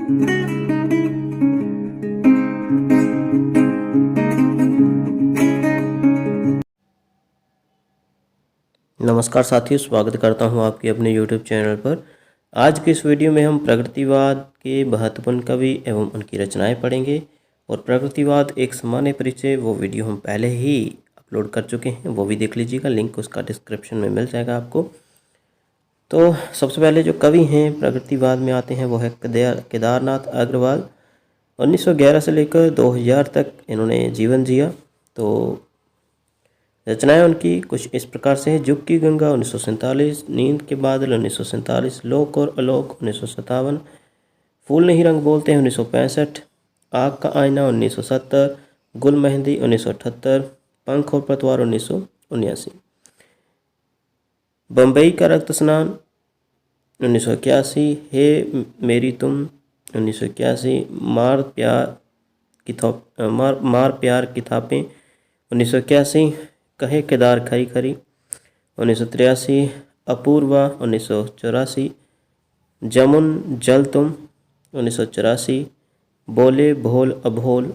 नमस्कार साथियों, स्वागत करता हूं आपके अपने YouTube चैनल पर। आज के इस वीडियो में हम प्रकृतिवाद के महत्वपूर्ण कवि एवं उनकी रचनाएं पढ़ेंगे। और प्रकृतिवाद एक सामान्य परिचय वो वीडियो हम पहले ही अपलोड कर चुके हैं, वो भी देख लीजिएगा, लिंक उसका डिस्क्रिप्शन में मिल जाएगा आपको। तो सबसे पहले जो कवि हैं प्रकृतिवाद में आते हैं वो है केदारनाथ अग्रवाल। 1911 से लेकर 2000 तक इन्होंने जीवन जिया। तो रचनाएं उनकी कुछ इस प्रकार से है। जुग की गंगा 1947, नींद के बादल 1947, लोक और अलोक 1957, फूल नहीं रंग बोलते हैं 1965, आग का आईना 1970, गुल मेहंदी 1978, पंख और पतवार 1979, बम्बई का रक्त स्नान 1981, हे मेरी तुम 1981, मार प्यार की थापें 1981, कहे केदार खरी खरी 1983, अपूर्वा 1984, जमुन जल तुम 1984, बोले भोल अभोल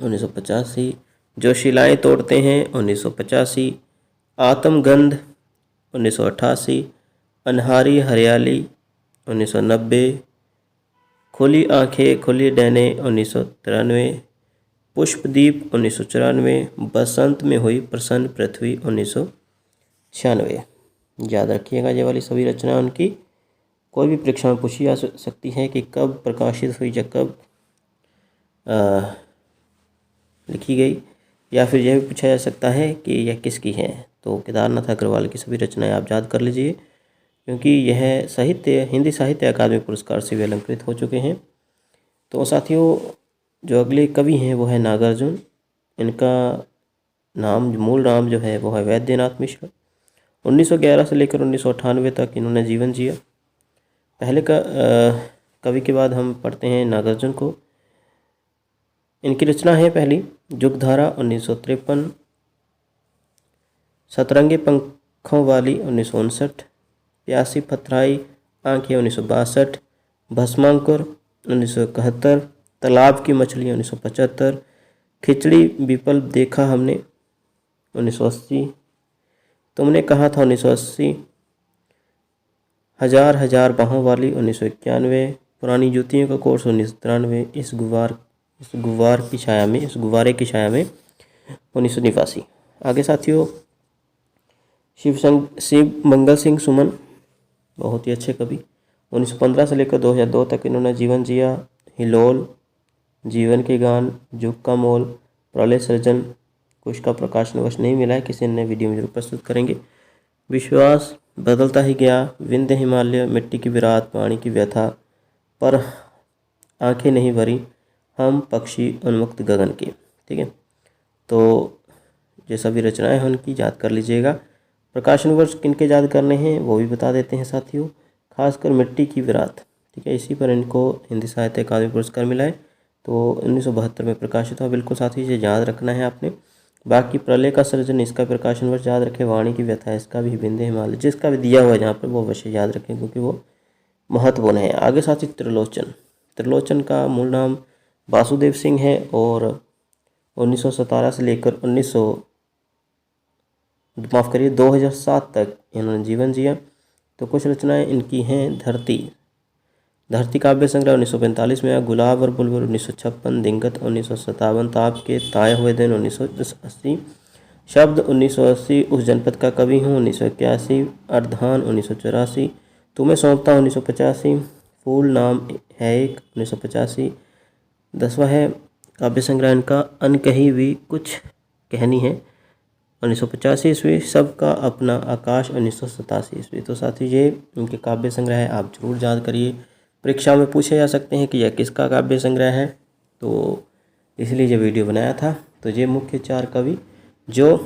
1985, जो शिलाएं तोड़ते हैं 1985, आत्मगंध 1988, अनहारी हरियाली 1990, खुली आंखें खुली डैने 1993, पुष्पदीप 1994, बसंत में हुई प्रसन्न पृथ्वी 1996। याद रखिएगा ये वाली सभी रचना उनकी कोई भी परीक्षा में पूछी जा सकती है कि कब प्रकाशित हुई या कब लिखी गई, या फिर यह भी पूछा जा सकता है कि यह किसकी है। तो केदारनाथ अग्रवाल की सभी रचनाएं आप याद कर लीजिए, क्योंकि यह हिंदी साहित्य अकादमी पुरस्कार से भी अलंकृत हो चुके हैं। तो साथियों, जो अगले कवि हैं वो है नागार्जुन। इनका मूल नाम जो है वो है वैद्यनाथ मिश्र। 1911 से लेकर 1998 तक इन्होंने जीवन जिया। पहले कवि के बाद हम पढ़ते हैं नागार्जुन को। इनकी रचना है पहली जुगधारा 1953, सतरंगे पंखों वाली 1959, प्यासी पथराई आंखें 1962, भस्मांकुर 1971, तालाब की मछली 1975, खिचड़ी विपल देखा हमने 1980, तुमने कहा था 1980, हजार हजार बाहों वाली 1991, पुरानी जूतियों का कोर्स 1993, इस गुब्बारे की छाया में 1989। आगे साथियों, शिव मंगल सिंह सुमन, बहुत ही अच्छे कवि। 1915 से लेकर 2002 तक इन्होंने जीवन जिया। हिलोल, जीवन के गान, जुग का मोल, प्रलय सृजन, कुछ का प्रकाशनवश नहीं मिला है, किसी अन्य वीडियो में जरूर प्रस्तुत करेंगे। विश्वास, बदलता ही गया, विंध्य हिमालय, मिट्टी की विराट, पानी की व्यथा, पर आंखें नहीं भरी, हम पक्षी उन्मुक्त गगन के। ठीक है, तो ये सभी रचनाएं हैं उनकी, याद कर लीजिएगा। प्रकाशन वर्ष किनके याद करने हैं वो भी बता देते हैं साथियों। खासकर मिट्टी की विराट, ठीक है, इसी पर इनको हिंदी साहित्य अकादमी पुरस्कार मिला है। तो 1972 में प्रकाशित हुआ, बिल्कुल साथियों ये याद रखना है आपने। बाकी प्रलय का सृजन, इसका प्रकाशन वर्ष याद रखें। वाणी की व्यथा, इसका भी विंध्य हिमालय, जिसका भी दिया हुआ है यहाँ पर वो अवश्य याद रखें, क्योंकि वो महत्वपूर्ण है। आगे साथी त्रिलोचन का मूल नाम वासुदेव सिंह है और 1917 से लेकर 2007 तक इन्होंने जीवन जिया। तो कुछ रचनाएं इनकी हैं। धरती काव्य संग्रह 1945 में आया। गुलाब और बुलबुल 1956, दिंगत 1957, ताप के ताए हुए दिन 1980, शब्द 1980, उस जनपद का कवि हूँ 1981, अर्धान 1984, तुम्हें सौंपता 1985, फूल नाम है एक 1985। 10वां है काव्य संग्रह इनका अनकही भी कुछ कहनी है 1985 ईस्वी, सबका अपना आकाश 1987 ईस्वी। तो साथी ये इनके काव्य संग्रह है, आप जरूर याद करिए। परीक्षा में पूछे जा सकते हैं कि यह किसका काव्य संग्रह है, तो इसलिए ये वीडियो बनाया था। तो ये मुख्य 4 कवि जो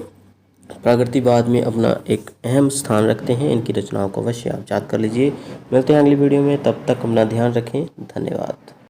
प्रकृतिवाद में अपना एक अहम स्थान रखते हैं, इनकी रचनाओं को अवश्य आप याद कर लीजिए। मिलते हैं अगली वीडियो में, तब तक अपना ध्यान रखें। धन्यवाद।